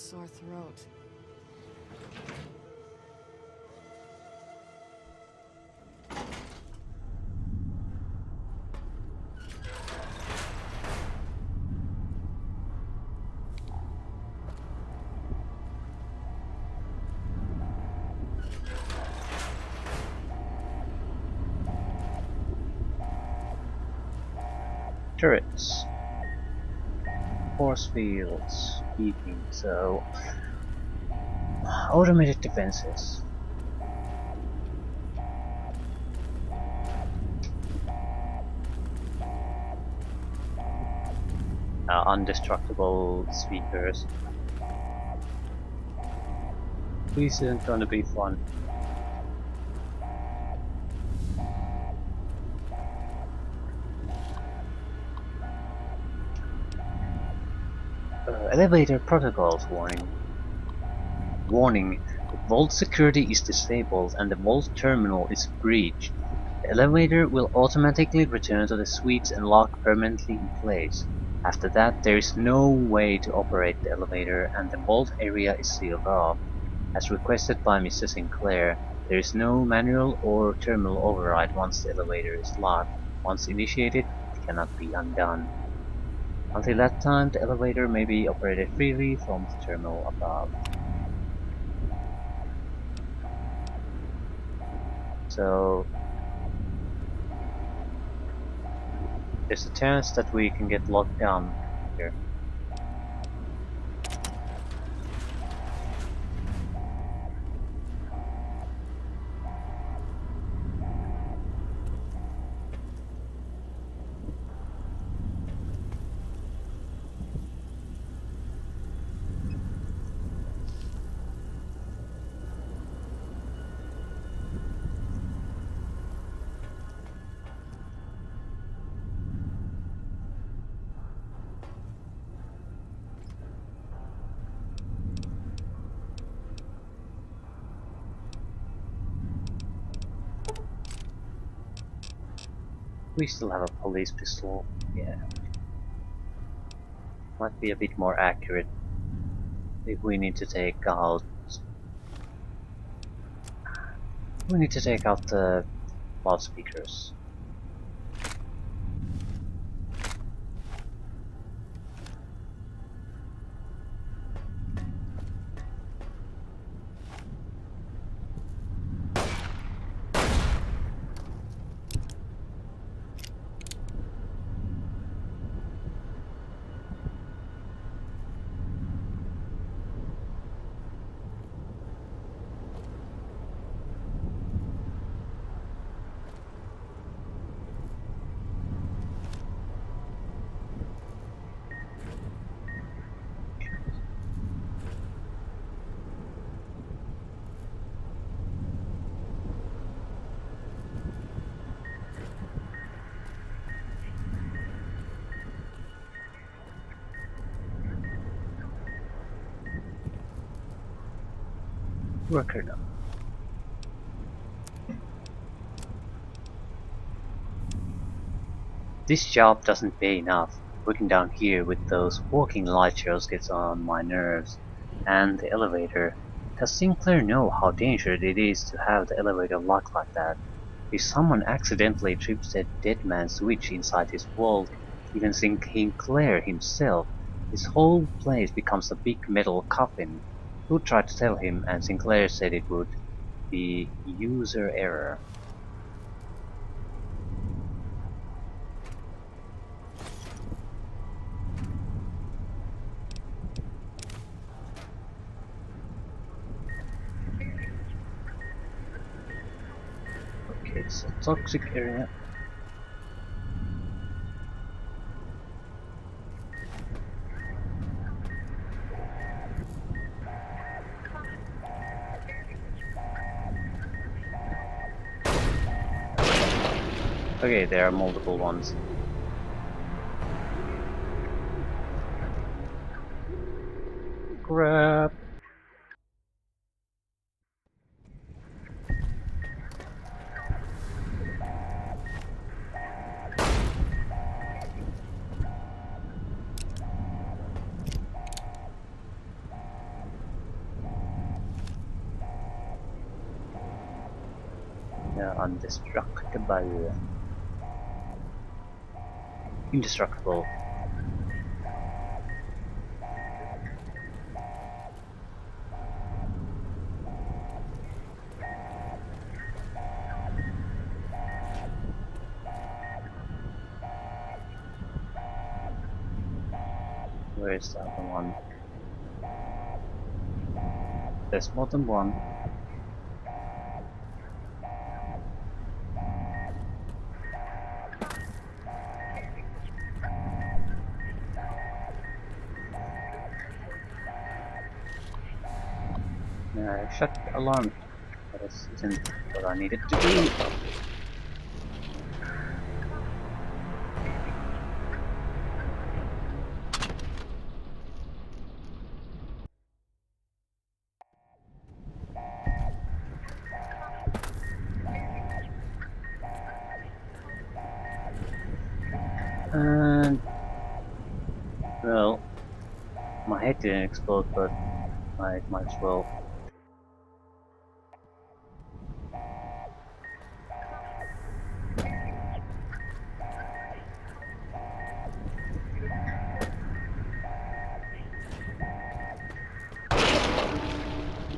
sore throat. Turrets. Force fields. Heating, so... Automated defenses. Undestructible speakers. This isn't gonna be fun. Elevator protocols warning. Warning, the vault security is disabled and the vault terminal is breached. The elevator will automatically return to the suites and lock permanently in place. After that, there is no way to operate the elevator and the vault area is sealed off. As requested by Mr. Sinclair, there is no manual or terminal override once the elevator is locked. Once initiated, it cannot be undone. Until that time, the elevator may be operated freely from the terminal above. So there's a chance that we can get locked down here. We still have a police pistol. Yeah. Might be a bit more accurate if we need to take out... We need to take out the loudspeakers. Worker now. This job doesn't pay enough. Working down here with those walking light shows gets on my nerves. And the elevator. Does Sinclair know how dangerous it is to have the elevator locked like that? If someone accidentally trips a dead man's switch inside his vault, even Sinclair himself, this whole place becomes a big metal coffin. Who tried to tell him, and Sinclair said it would be user error. Okay, it's a toxic area. Okay, there are multiple ones. Crap. Indestructible. Indestructible. Where is the other one? There's more than one. Shut the alarm. That isn't what I needed to do. And well, my head didn't explode, but I might as well.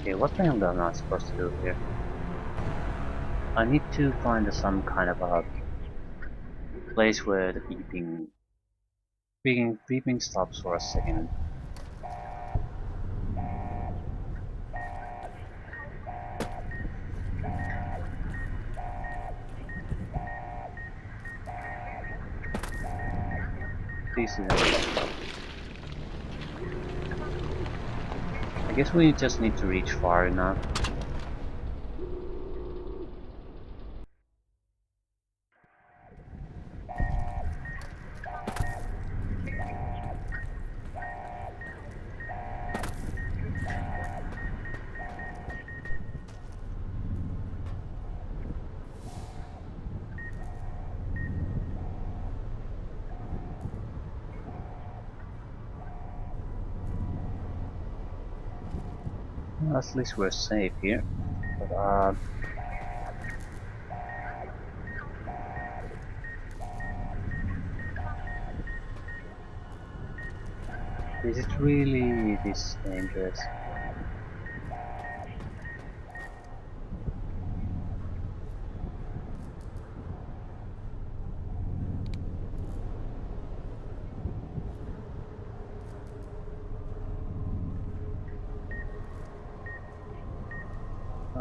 Okay, what the hell am I supposed to do here? I need to find some kind of a place where the beeping stops for a second. This is I guess we just need to reach far enough. Well, at least we're safe here. But is it really this dangerous?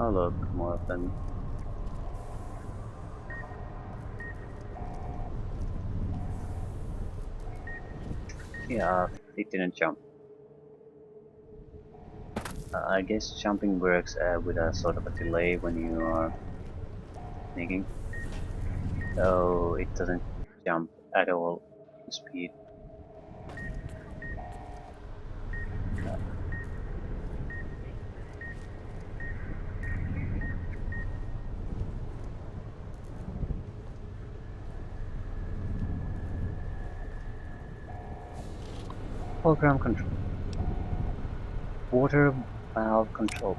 Oh look, more of them. Yeah, it didn't jump. I guess jumping works with a sort of a delay when you are sneaking. So it doesn't jump at all in speed. Program control. Water valve control.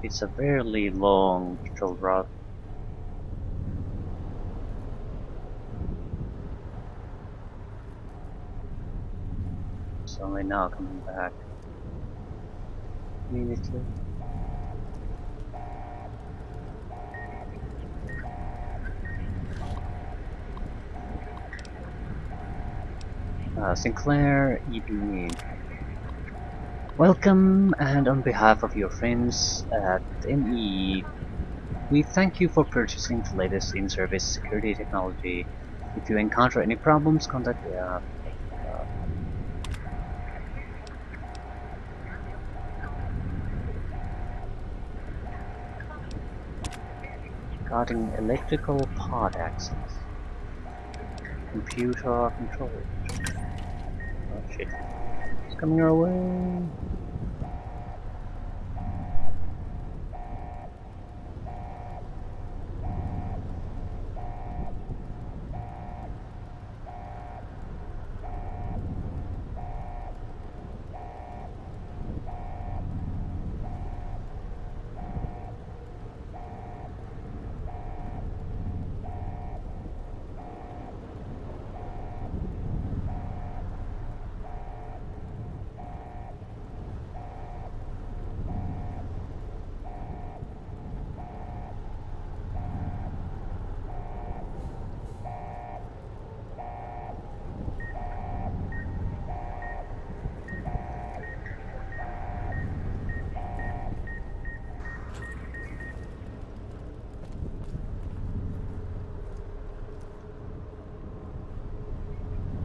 It's a fairly long patrol route. It's only now coming back. Immediately. Sinclair EPE. Welcome, and on behalf of your friends at ME, we thank you for purchasing the latest in-service security technology If you encounter any problems, contact regarding electrical pod access. Computer control. Oh shit. It's coming our way.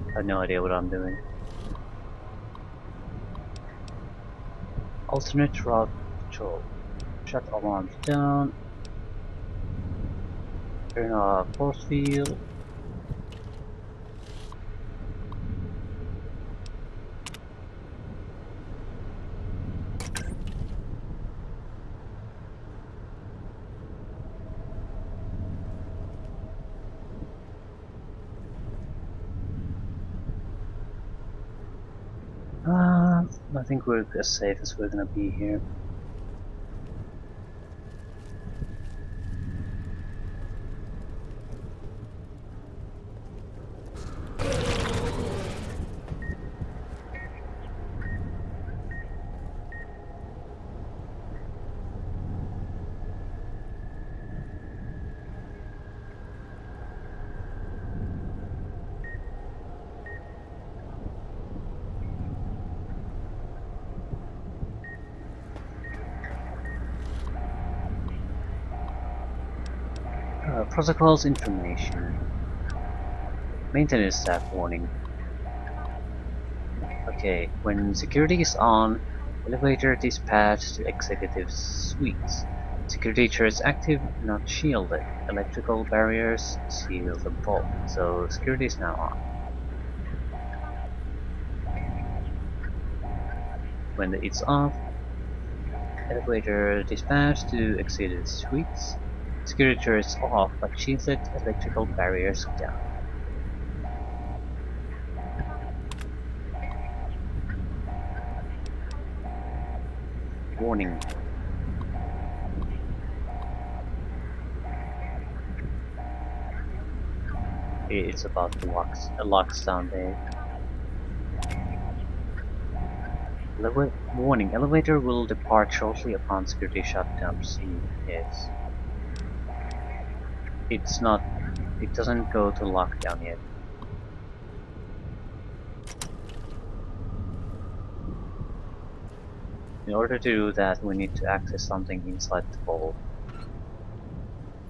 I have no idea what I'm doing. Alternate route patrol. Shut alarms down. Turn off force field. I think we're as safe as we're gonna be here. Protocols information. Maintenance staff warning. Okay, when security is on, elevator dispatch to executive suites. Security turrets active, not shielded. Electrical barriers seal the vault, so security is now on. When it's off, elevator dispatch to executive suites. Security turrets off, but shielded electrical barriers down. Warning. It's about to lockdown day. Warning, elevator will depart shortly upon security shutdown proceed. Yes. It doesn't go to lockdown yet. In order to do that, we need to access something inside the vault.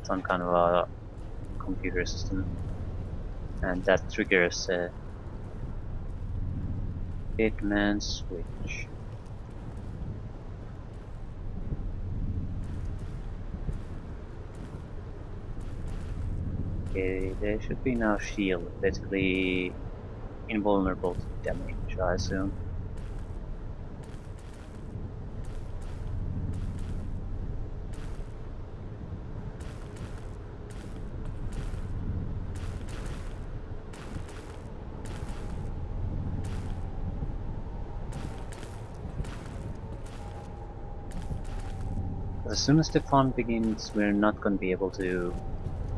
Some kind of a computer system. And that triggers a Hitman switch. Okay, they should be now shielded, basically invulnerable to damage, I assume. As soon as the fun begins, we're not going to be able to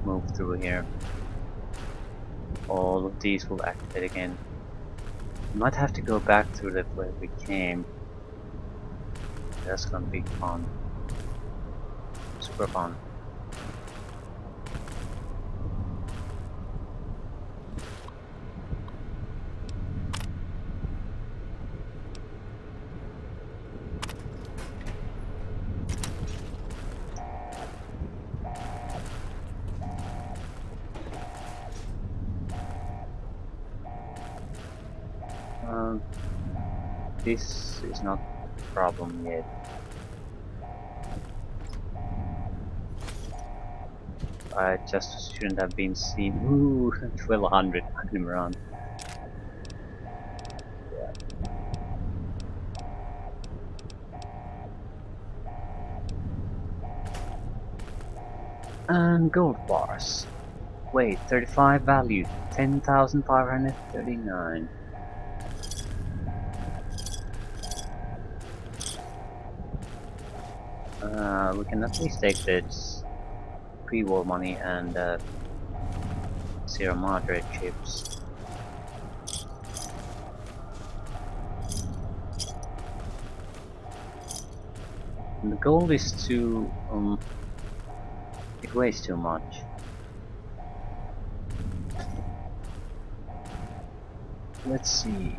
move through here. All of these will activate again. We might have to go back through the way we came. That's going to be fun. Super fun. Um, this is not a problem yet. I just shouldn't have been seen. Ooh, 1200 him around. And gold bars. Wait, 35 value, 10,539. We can at least take this pre-war money and Sierra Madre chips. And the gold is too it weighs too much. Let's see.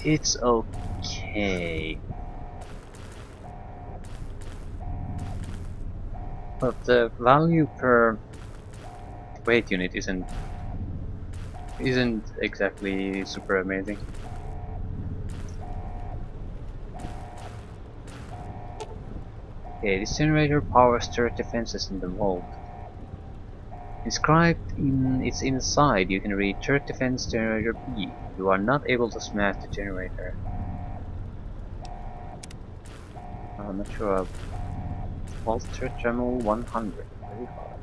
It's okay. But the value per weight unit isn't exactly super amazing. Okay, this generator powers turret defenses in the vault. Inscribed in its inside, you can read turret defense generator B. You are not able to smash the generator. I'm not sure. Vault turret terminal 100. Very hard.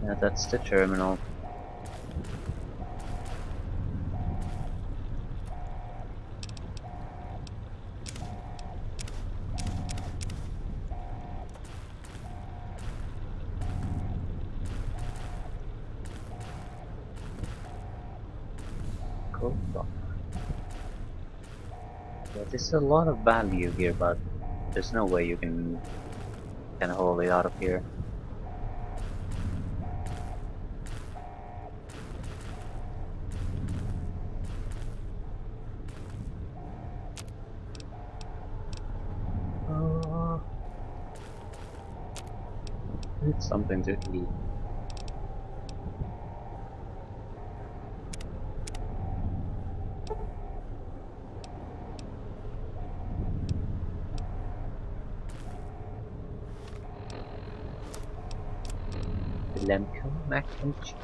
Yeah, that's the terminal. Cool. Yeah, there's a lot of value here, but there's no way you can haul it out of here. It's something to eat. Lemko mac and cheese.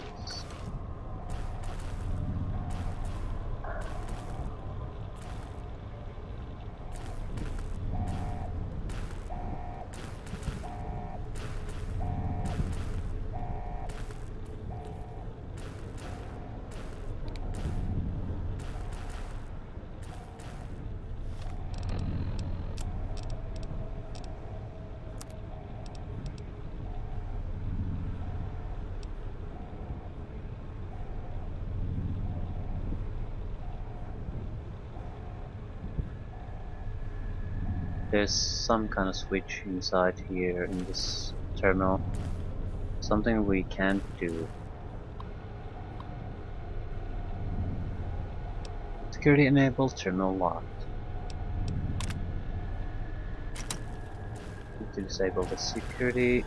There's some kind of switch inside here in this terminal. Something we can't do. Security enabled, terminal locked. Need to disable the security.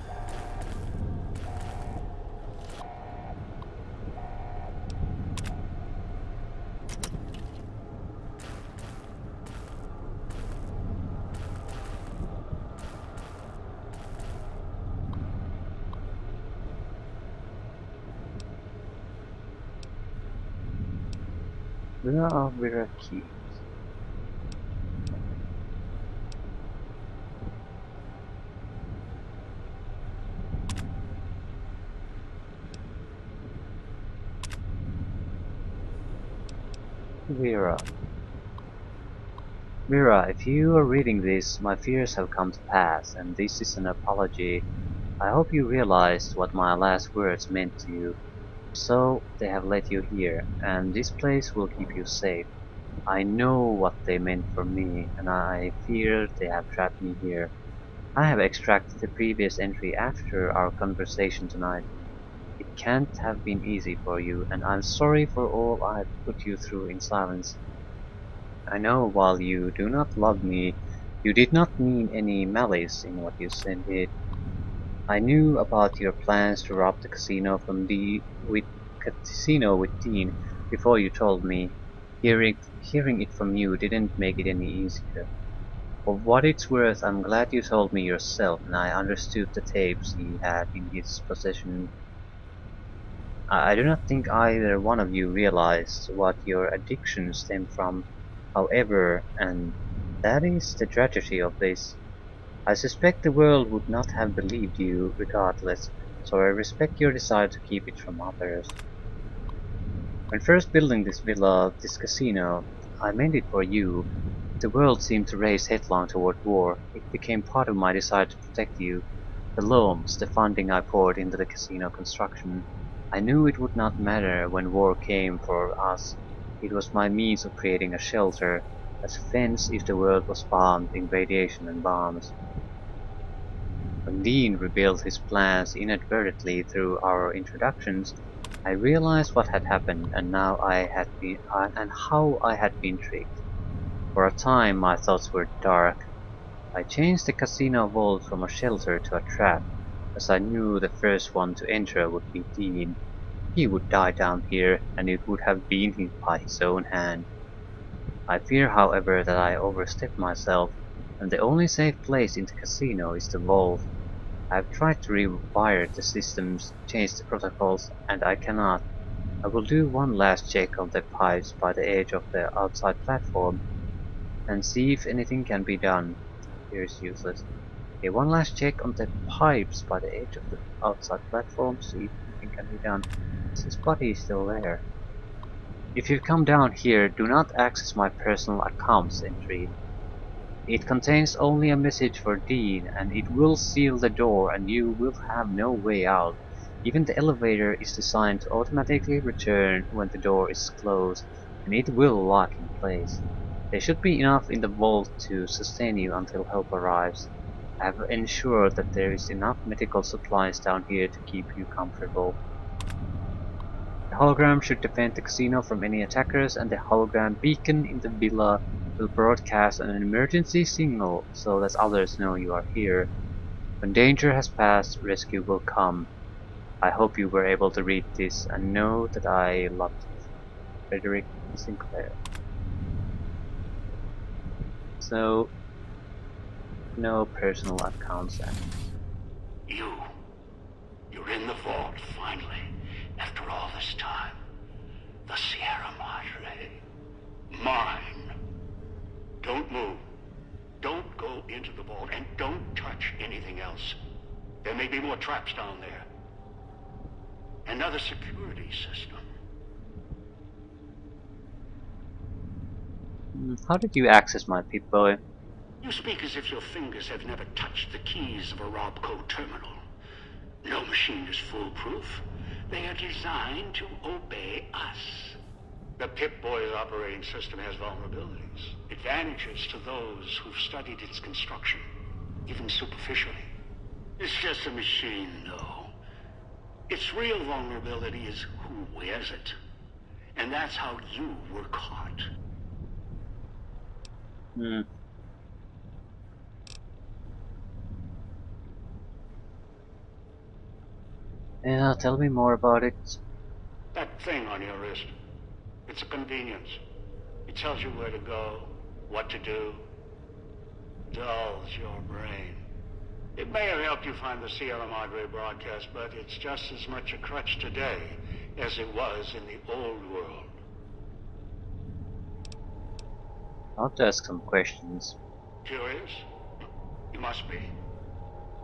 Where are Vera keys? Vera. Vera, if you are reading this, my fears have come to pass, and this is an apology. I hope you realized what my last words meant to you. So, they have led you here, and this place will keep you safe. I know what they meant for me, and I fear they have trapped me here. I have extracted the previous entry after our conversation tonight. It can't have been easy for you, and I'm sorry for all I've put you through in silence. I know while you do not love me, you did not mean any malice in what you said did. I knew about your plans to rob the casino with Dean before you told me. Hearing it from you didn't make it any easier. For what it's worth, I'm glad you told me yourself, and I understood the tapes he had in his possession. I do not think either one of you realized what your addiction stemmed from, however, and that is the tragedy of this. I suspect the world would not have believed you regardless, so I respect your desire to keep it from others. When first building this villa, this casino, I made it for you. The world seemed to race headlong toward war. It became part of my desire to protect you. The loans, the funding I poured into the casino construction. I knew it would not matter when war came for us. It was my means of creating a shelter, a fence if the world was bombed in radiation and bombs. When Dean revealed his plans inadvertently through our introductions, I realized what had happened and how I had been tricked. For a time my thoughts were dark. I changed the casino vault from a shelter to a trap, as I knew the first one to enter would be Dean. He would die down here, and it would have been by his own hand. I fear, however, that I overstepped myself, and the only safe place in the casino is the vault. I have tried to rewire the systems, change the protocols, and I cannot. I will do one last check on the pipes by the edge of the outside platform, and see if anything can be done. Here is useless. Okay, one last check on the pipes by the edge of the outside platform, see if anything can be done. Is his body still there? If you come down here, do not access my personal accounts entry. It contains only a message for Dean, and it will seal the door and you will have no way out. Even the elevator is designed to automatically return when the door is closed, and it will lock in place. There should be enough in the vault to sustain you until help arrives. I have ensured that there is enough medical supplies down here to keep you comfortable. The hologram should defend the casino from any attackers, and the hologram beacon in the villa will broadcast an emergency signal so that others know you are here. When danger has passed, rescue will come. I hope you were able to read this and know that I loved you. Frederick Sinclair. So, no personal accounts. You're in the vault, finally, after all this time. The Sierra Madre. Mine. Don't move. Don't go into the vault, and don't touch anything else. There may be more traps down there. Another security system. How did you access my Pip-Boy? You speak as if your fingers have never touched the keys of a Robco terminal. No machine is foolproof. They are designed to obey us. The Pip-Boy's operating system has vulnerabilities. Advantages to those who've studied its construction, even superficially. It's just a machine, though. Its real vulnerability is who wears it. And that's how you were caught. Yeah, tell me more about it. That thing on your wrist. It's a convenience. It tells you where to go, what to do. Dulls your brain. It may have helped you find the Sierra Madre broadcast, but it's just as much a crutch today as it was in the old world. I want to ask some questions. Curious? You must be.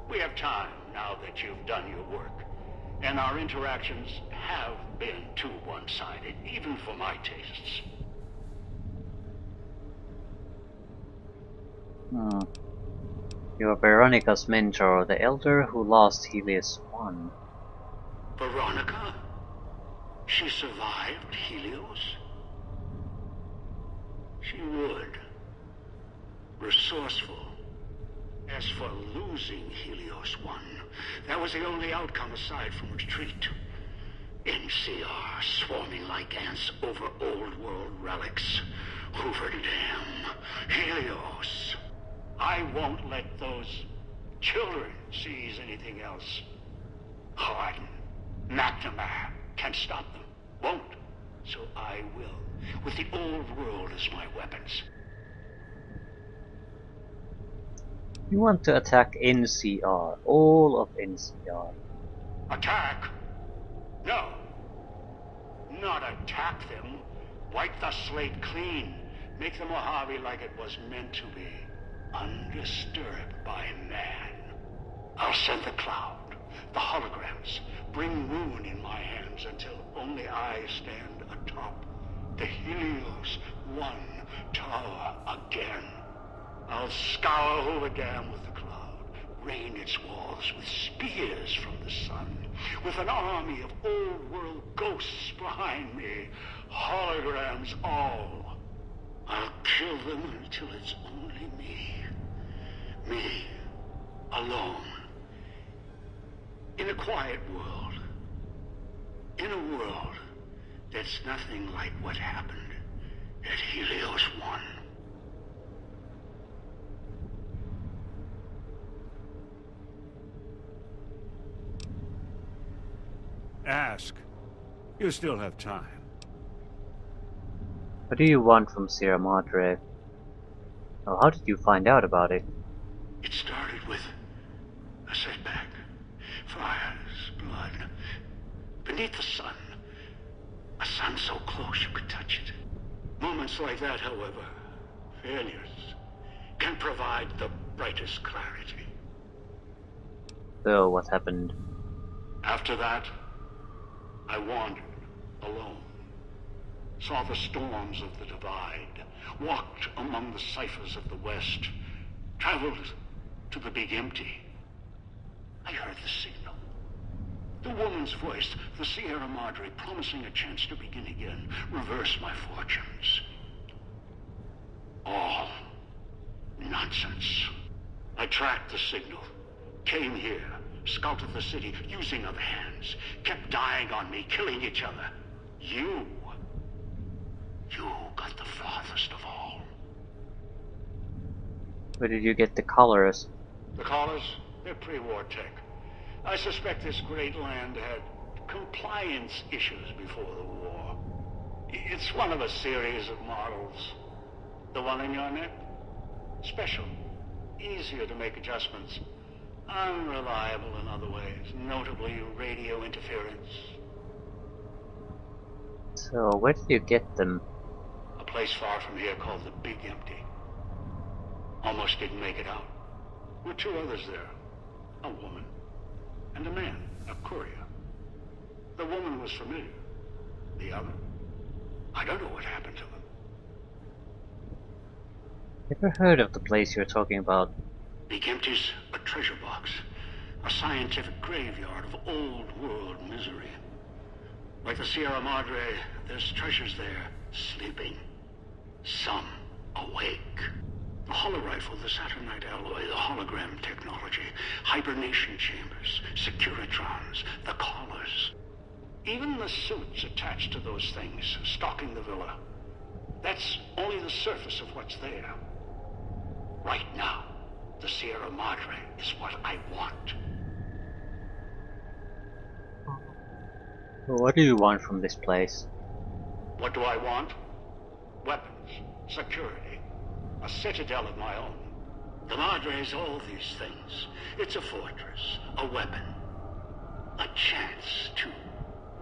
We have time now that you've done your work. And our interactions have been too one-sided, even for my tastes. You're Veronica's mentor, the elder who lost Helios 1. Veronica? She survived Helios? She would. Resourceful. As for losing Helios 1, that was the only outcome aside from retreat. NCR swarming like ants over old world relics. Hoover Dam. Helios. I won't let those children seize anything else. Hardin, McNamara can't stop them. Won't. So I will. With the old world as my weapons. You want to attack NCR, all of NCR. Attack? No. Not attack them. Wipe the slate clean. Make the Mojave like it was meant to be. Undisturbed by man. I'll send the cloud, the holograms, bring ruin in my hands until only I stand atop the Helios One tower again. I'll scour Hoover Dam with the cloud, rain its walls with spears from the sun, with an army of old-world ghosts behind me, holograms all. I'll kill them until it's only me. Me, alone. In a quiet world. In a world that's nothing like what happened at Helios One. Ask. You still have time. What do you want from Sierra Madre? Well, how did you find out about it? It started with a setback. Fires, blood. Beneath the sun. A sun so close you could touch it. Moments like that, however, failures, can provide the brightest clarity. So, what happened? After that, I wandered alone. Saw the storms of the Divide. Walked among the ciphers of the West. Traveled to the Big Empty. I heard the signal. The woman's voice, the Sierra Madre, promising a chance to begin again, reverse my fortunes. All nonsense. I tracked the signal, came here, scouted the city, using of hands, kept dying on me, killing each other. You got the farthest of all. Where did you get the colors? The collars, they're pre-war tech. I suspect this great land had compliance issues before the war. It's one of a series of models. The one in your neck? Special. Easier to make adjustments. Unreliable in other ways, notably radio interference. So, where did you get them? A place far from here called the Big Empty. Almost didn't make it out. With two others there. A woman and a man, a courier. The woman was familiar. The other, I don't know what happened to them. Ever heard of the place you're talking about? Big Empty's a treasure box. A scientific graveyard of old world misery. Like the Sierra Madre, there's treasures there, sleeping. Some awake. The holorifle, the Saturnite alloy, the hologram technology, hibernation chambers, securitrons, the collars. Even the suits attached to those things, stalking the villa. That's only the surface of what's there. Right now, the Sierra Madre is what I want. What do you want from this place? What do I want? Weapons, security, a citadel of my own. The Madre is all these things. It's a fortress, a weapon, a chance to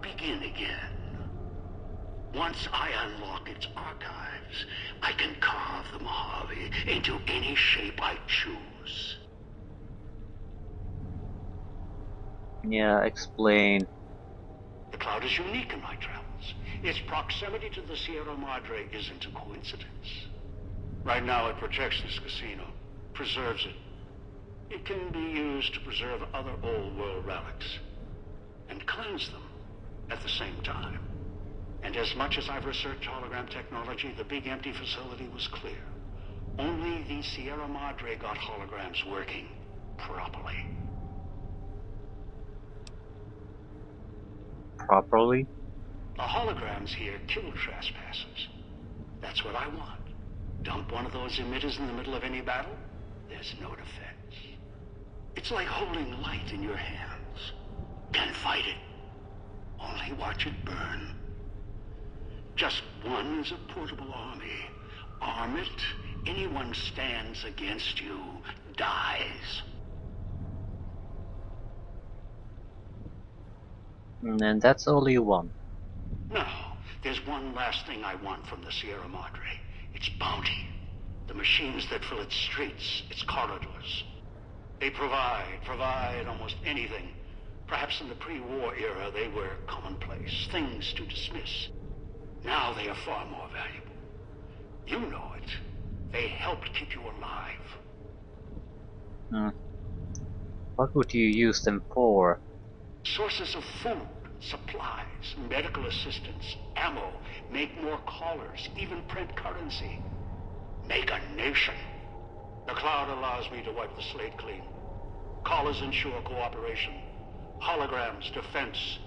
begin again. Once I unlock its archives, I can carve the Mojave into any shape I choose. Yeah, explain. The cloud is unique in my travels. Its proximity to the Sierra Madre isn't a coincidence. Right now it protects this casino, preserves it. It can be used to preserve other old world relics, and cleanse them at the same time. And as much as I've researched hologram technology, the Big Empty facility was clear. Only the Sierra Madre got holograms working properly. properly. The holograms here kill trespassers. That's what I want. Dump one of those emitters in the middle of any battle, there's no defense. It's like holding light in your hands. Can't fight it. Only watch it burn. Just one is a portable army. Arm it, anyone stands against you dies. And that's all you want. No, there's one last thing I want from the Sierra Madre. Its bounty. The machines that fill its streets, its corridors. They provide almost anything. Perhaps in the pre-war era they were commonplace, things to dismiss. Now they are far more valuable. You know it. They helped keep you alive. What would you use them for? Sources of food, supplies, medical assistance, ammo, make more callers, even print currency. Make a nation. The cloud allows me to wipe the slate clean. Callers ensure cooperation. Holograms, defense.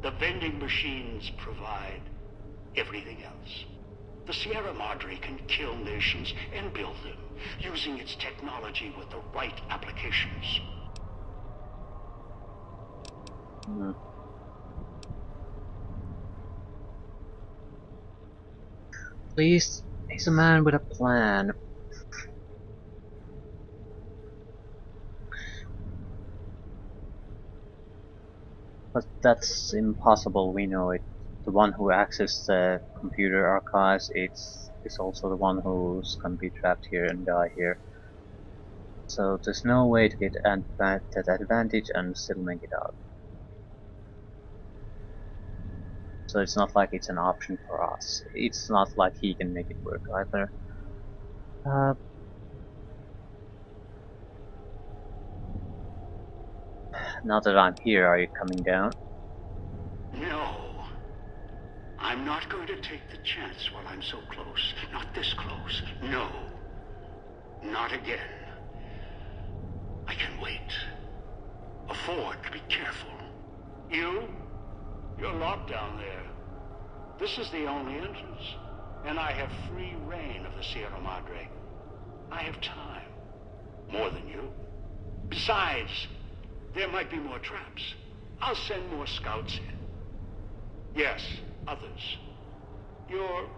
The vending machines provide everything else. The Sierra Madre can kill nations and build them, using its technology with the right applications. Please, he's a man with a plan. But that's impossible, we know it. The one who accesses the computer archives is also the one who's gonna be trapped here and die here. So there's no way to get that advantage and still make it out. So it's not like it's an option for us. It's not like he can make it work either. Now that I'm here, are you coming down? No. I'm not going to take the chance while I'm so close. Not this close. No. Not again. I can wait. Afford to be careful. You're locked down there. This is the only entrance. And I have free reign of the Sierra Madre. I have time. More than you. Besides, there might be more traps. I'll send more scouts in. Yes, others. You're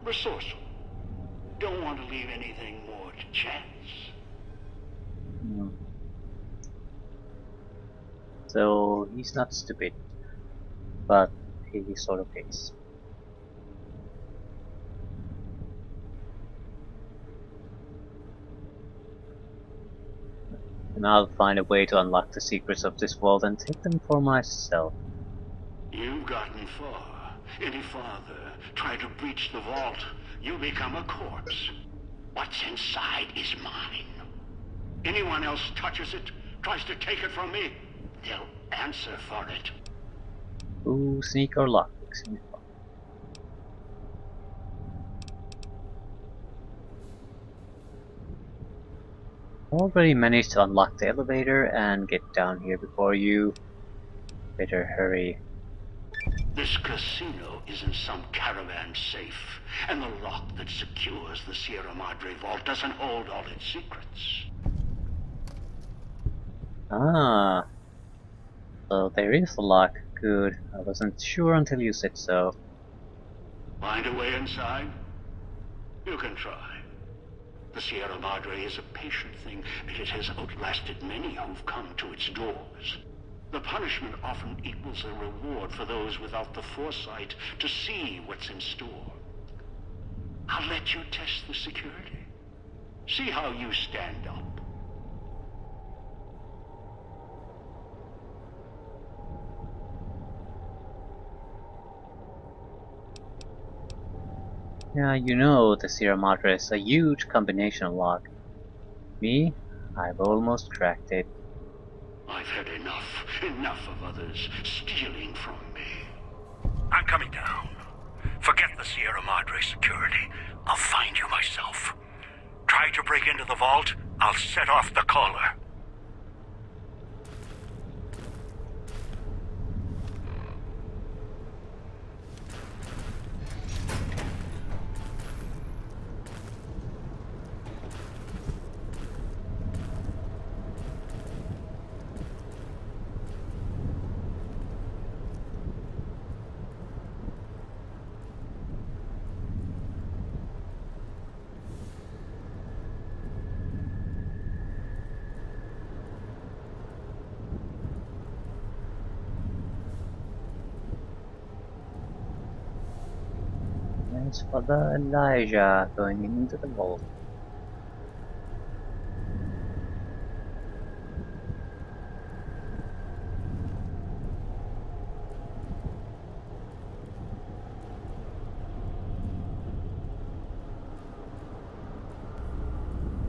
resourceful. Don't want to leave anything more to chance. So he's not stupid, but he sort of is. And I'll find a way to unlock the secrets of this vault and take them for myself. You've gotten far. Any farther, try to breach the vault, you become a corpse. What's inside is mine. Anyone else touches it, tries to take it from me, they'll answer for it. Ooh, sneak or lock. Sneak. Already managed to unlock the elevator and get down here before you. Better hurry. This casino is in some caravan safe, and the lock that secures the Sierra Madre vault doesn't hold all its secrets. Ah. So there is a lock. Good. I wasn't sure until you said so. Find a way inside? You can try. The Sierra Madre is a patient thing, and it has outlasted many who've come to its doors. The punishment often equals a reward for those without the foresight to see what's in store. I'll let you test the security. See how you stand up. Yeah, you know the Sierra Madre is a huge combination lock. Me? I've almost cracked it. I've had enough of others stealing from me. I'm coming down. Forget the Sierra Madre security. I'll find you myself. Try to break into the vault, I'll set off the caller. It's Father Elijah going into the vault.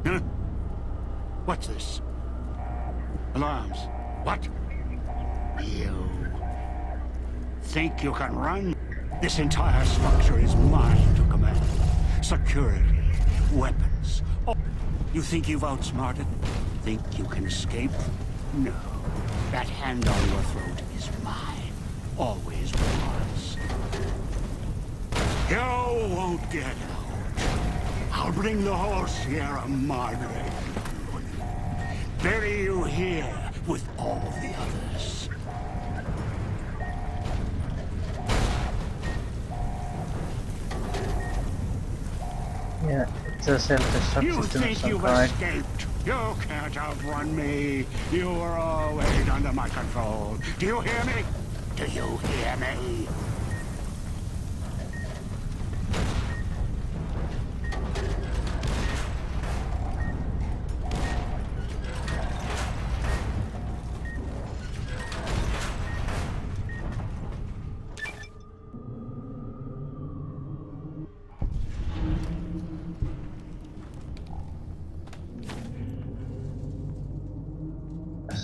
Huh? What's this? Alarms. What? You think you can run? This entire structure is mine to command. Security, weapons. Oh, you think you've outsmarted? Think you can escape? No. That hand on your throat is mine. Always was. You won't get out. I'll bring the whole Sierra Madre. Bury you here with all the others. Yeah, it's a self-destruct You system of think some you've kind. escaped? You can't outrun me. You are always under my control. Do you hear me? Do you hear me?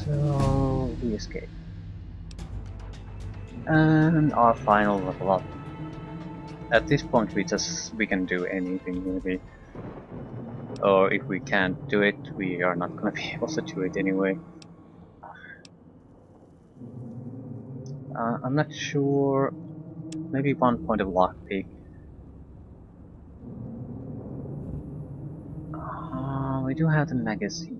So we escape. And our final level up. At this point we can do anything really. Or if we can't do it, we are not gonna be able to do it anyway. I'm not sure. Maybe 1 point of lockpick. We do have the magazine.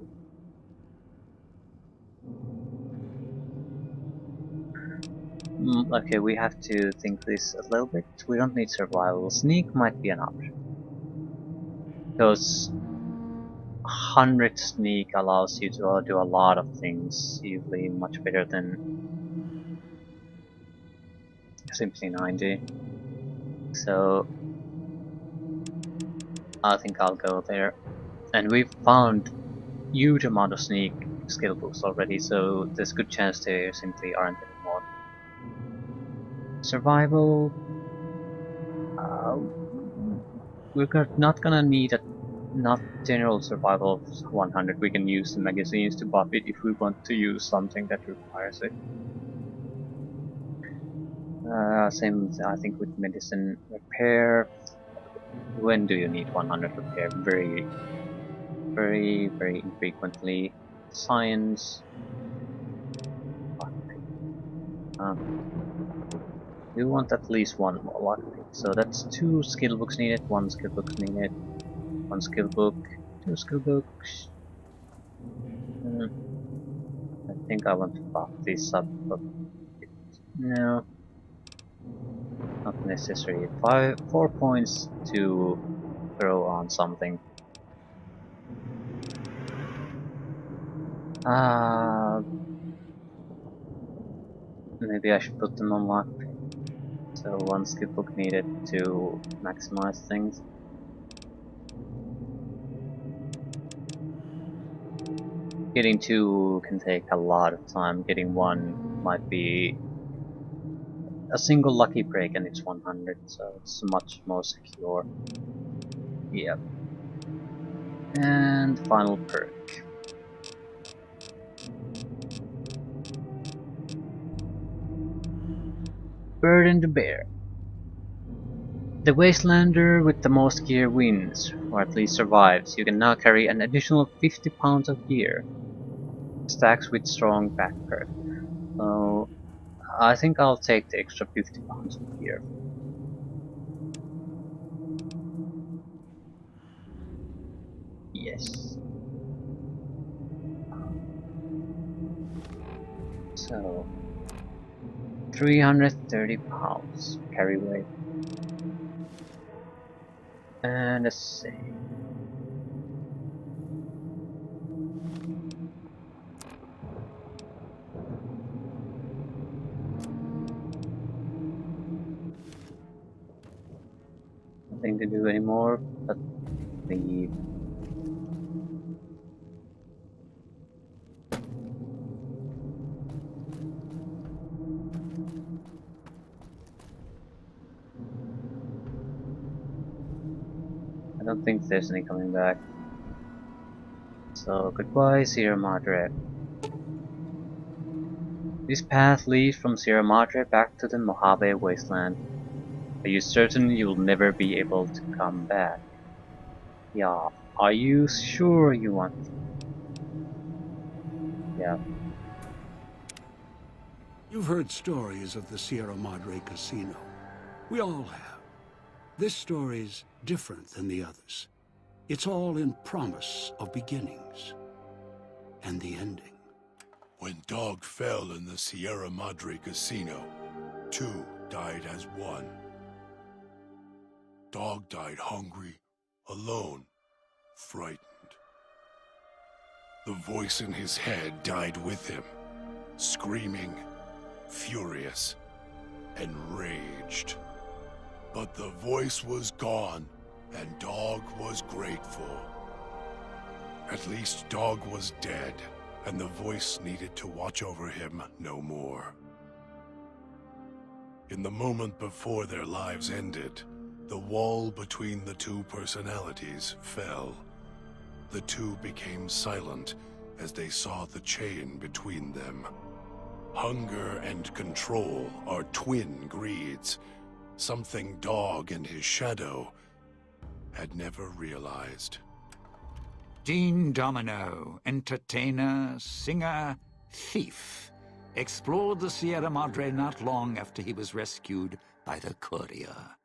Okay, we have to think this a little bit. We don't need survival. Sneak might be an option. Because 100 sneak allows you to do a lot of things, usually much better than simply 90. So I think I'll go there. And we've found huge amount of sneak skill books already, so there's a good chance there simply aren't anymore. Survival, we're not gonna need a not general survival of 100. We can use the magazines to buff it if we want to use something that requires it. Same I think with medicine. Repair, when do you need 100 repair? Very infrequently. Science, we want at least one more lockpick, so that's 2 skill books needed, 1 skill book needed, 1 skill book, 2 skill books. I think I want to buff this up, but no, not necessary. 4 points to throw on something. Maybe I should put them on lockpick. So 1 skill book needed to maximize things. Getting 2 can take a lot of time. Getting 1 might be a single lucky break and it's 100, so it's much more secure. Yep. And final perk. Burden to bear. The Wastelander with the most gear wins, or at least survives. You can now carry an additional 50 pounds of gear. Stacks with strong back perk. So I think I'll take the extra 50 pounds of gear. Yes. So 330 pounds carry weight. And let's see. nothing to do anymore but leave. I don't think there's any coming back. So goodbye, Sierra Madre. This path leads from Sierra Madre back to the Mojave Wasteland. Are you certain you'll never be able to come back? Yeah. Are you sure you want to? Yeah. You've heard stories of the Sierra Madre Casino. We all have. This story's different than the others. It's all in promise of beginnings. And the ending. When Dog fell in the Sierra Madre Casino, 2 died as 1. Dog died hungry, alone, frightened. The voice in his head died with him, screaming, furious, enraged. But the voice was gone, and Dog was grateful. At least Dog was dead, and the voice needed to watch over him no more. In the moment before their lives ended, the wall between the 2 personalities fell. The 2 became silent as they saw the chain between them. Hunger and control are twin greeds, something Dog and his shadow had never realized. Dean Domino, entertainer, singer, thief, explored the Sierra Madre not long after he was rescued by the courier.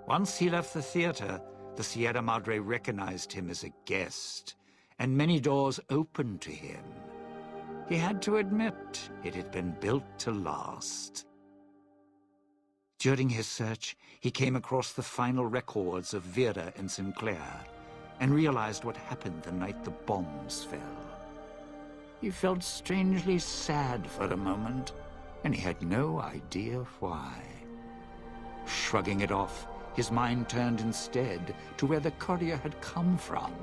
Once he left the theater, the Sierra Madre recognized him as a guest, and many doors opened to him. He had to admit it had been built to last. During his search, he came across the final records of Vera and Sinclair, and realized what happened the night the bombs fell. He felt strangely sad for a moment, and he had no idea why. Shrugging it off, his mind turned instead to where the courier had come from.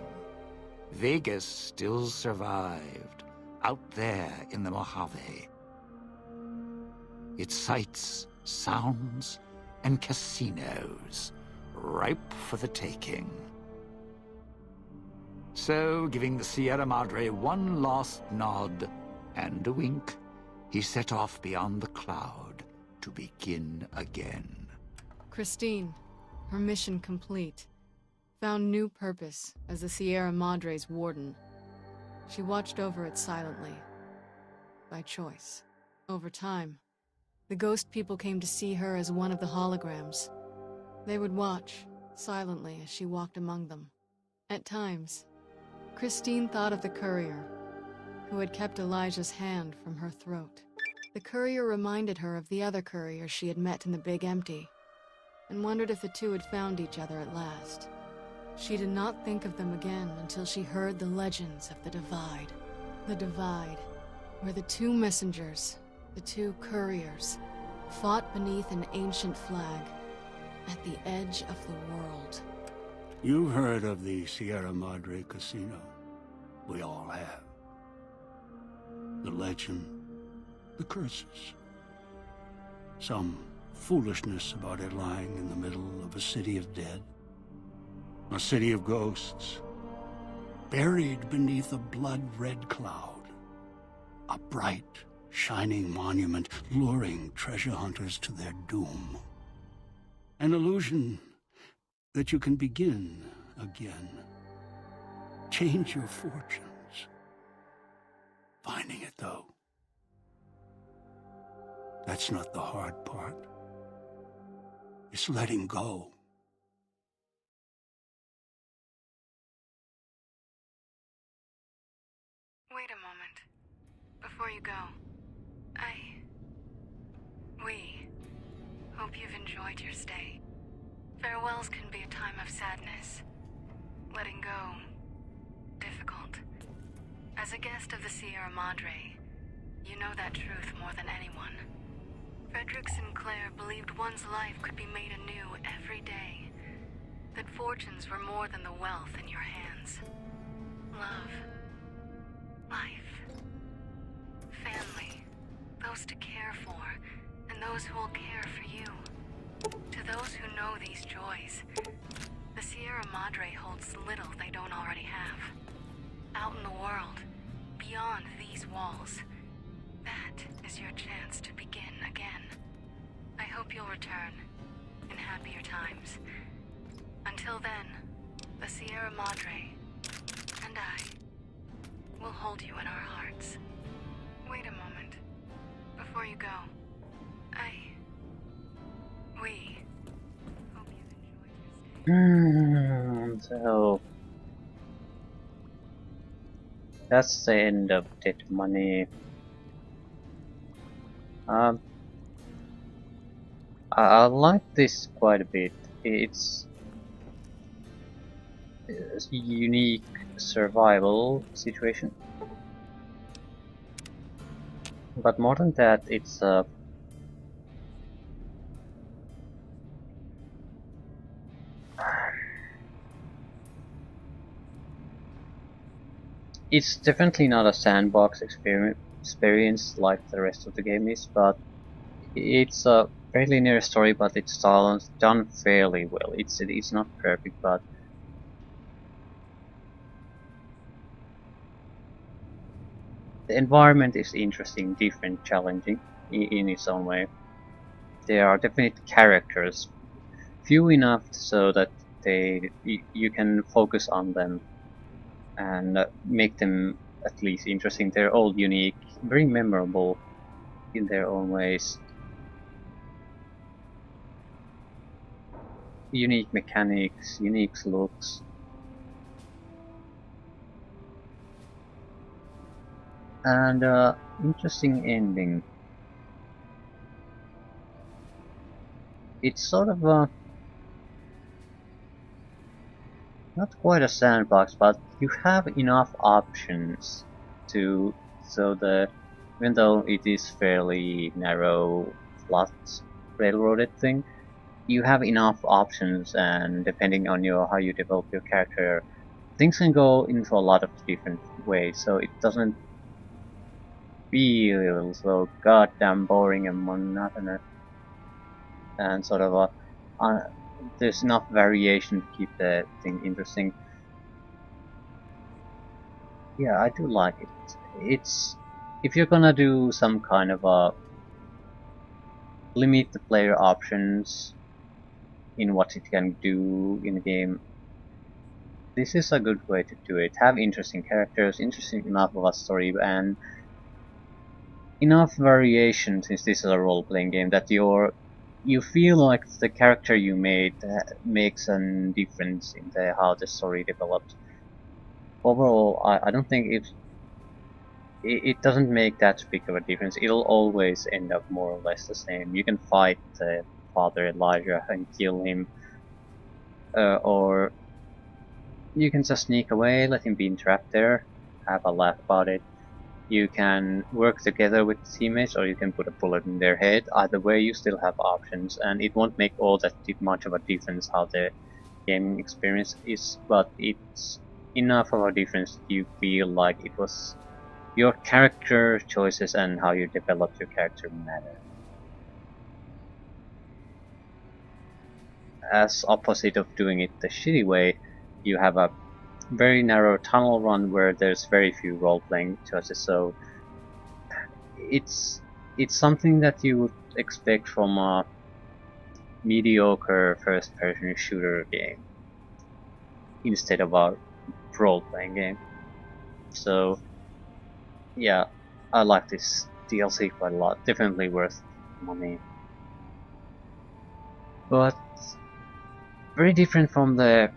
Vegas still survived, out there in the Mojave. Its sights, sounds, and casinos, ripe for the taking. So, giving the Sierra Madre one last nod and a wink, he set off beyond the cloud to begin again. Christine, her mission complete, found new purpose as the Sierra Madre's warden. She watched over it silently, by choice. Over time, the ghost people came to see her as one of the holograms. They would watch, silently, as she walked among them. At times, Christine thought of the courier, who had kept Elijah's hand from her throat. The courier reminded her of the other courier she had met in the Big Empty, and wondered if the 2 had found each other at last. She did not think of them again until she heard the legends of the Divide. The Divide, where the 2 messengers, the 2 couriers, fought beneath an ancient flag, at the edge of the world. You've heard of the Sierra Madre Casino. We all have. The legend, the curses. Some foolishness about it lying in the middle of a city of dead. A city of ghosts. Buried beneath a blood-red cloud. A bright, shining monument luring treasure hunters to their doom. An illusion that you can begin again. Change your fortunes. Finding it, though, that's not the hard part. It's letting go. Wait a moment. Before you go, we hope you've enjoyed your stay. Farewells can be a time of sadness. Letting go, difficult. As a guest of the Sierra Madre, you know that truth more than anyone. Frederick Sinclair believed one's life could be made anew every day. That fortunes were more than the wealth in your hands. Love. Life. Family. Those to care for, and those who will care for you. To those who know these joys, the Sierra Madre holds little they don't already have. Out in the world, beyond these walls, that is your chance to begin again. I hope you'll return, in happier times. Until then, the Sierra Madre, and I, will hold you in our hearts. Wait a moment. Before you go, we hope you've enjoyed your stay. So that's the end of Dead Money. I like this quite a bit. It's a unique survival situation, but more than that, it's definitely not a sandbox experience like the rest of the game is, but it's a very linear story, but it's done fairly well. It's not perfect, but the environment is interesting, different, challenging in its own way. There are definite characters, few enough so that you can focus on them and make them at least interesting. They're all unique, very memorable in their own ways. Unique mechanics, unique looks. And interesting ending. It's sort of not quite a sandbox, but you have enough options to even though it is fairly narrow, flat, railroaded thing, you have enough options, and depending on how you develop your character, things can go into a lot of different ways, so it doesn't feel so goddamn boring and monotonous, and sort of there's enough variation to keep the thing interesting. Yeah, I do like it. It's if you're gonna do some kind of a limit the player options in what it can do in the game, this is a good way to do it. Have interesting characters, interesting enough of a story, and enough variation, since this is a role-playing game, that you feel like the character you made makes a difference in how the story developed. Overall, I don't think it doesn't make that big of a difference. It'll always end up more or less the same. You can fight Father Elijah and kill him, or you can just sneak away, let him be trapped there, have a laugh about it. You can work together with teammates, or you can put a bullet in their head. Either way, you still have options, and it won't make all that much of a difference how the gaming experience is, but it's enough of a difference that you feel like it was your character choices and how you developed your character matter. As opposite of doing it the shitty way, you have a very narrow tunnel run where there's very few role-playing choices, so it's something that you would expect from a mediocre first-person shooter game instead of a role-playing game. So yeah, I like this DLC quite a lot. Definitely worth money, but very different from the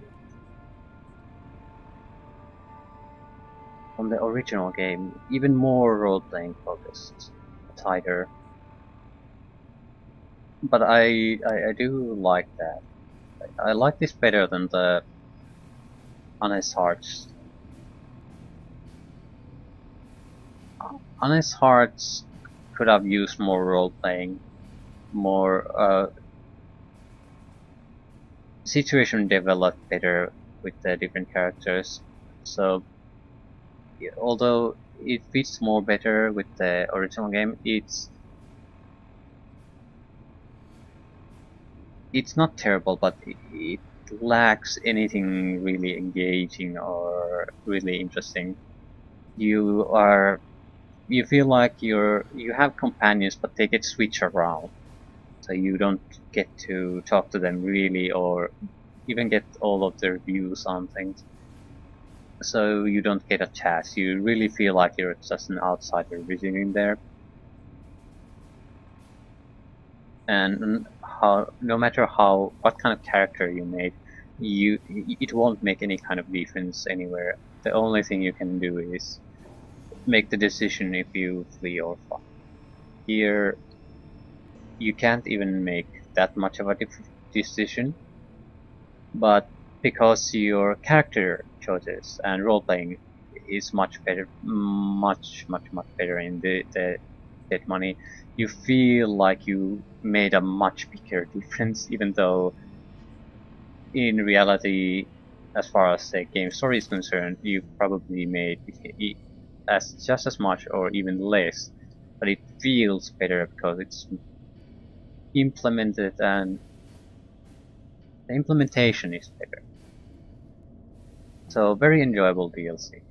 original game. Even more role-playing focused, tighter. But I do like that. I like this better than the Honest Hearts. Honest Hearts could have used more role-playing, more situation developed better with the different characters. So although it fits more better with the original game, it's not terrible, but it lacks anything really engaging or really interesting. You feel like you have companions, but they get switched around, so you don't get to talk to them really, or even get all of their views on things. So you don't get a chance. You really feel like you're just an outsider visiting there. And no matter what kind of character you make, it won't make any kind of difference anywhere. The only thing you can do is make the decision if you flee or fight. Here, you can't even make that much of a decision, but because your character choices and role-playing is much better, much better in the Dead Money, you feel like you made a much bigger difference, even though in reality, as far as the game story is concerned, you probably made just as much or even less, but it feels better because it's implemented and the implementation is better. So very enjoyable DLC.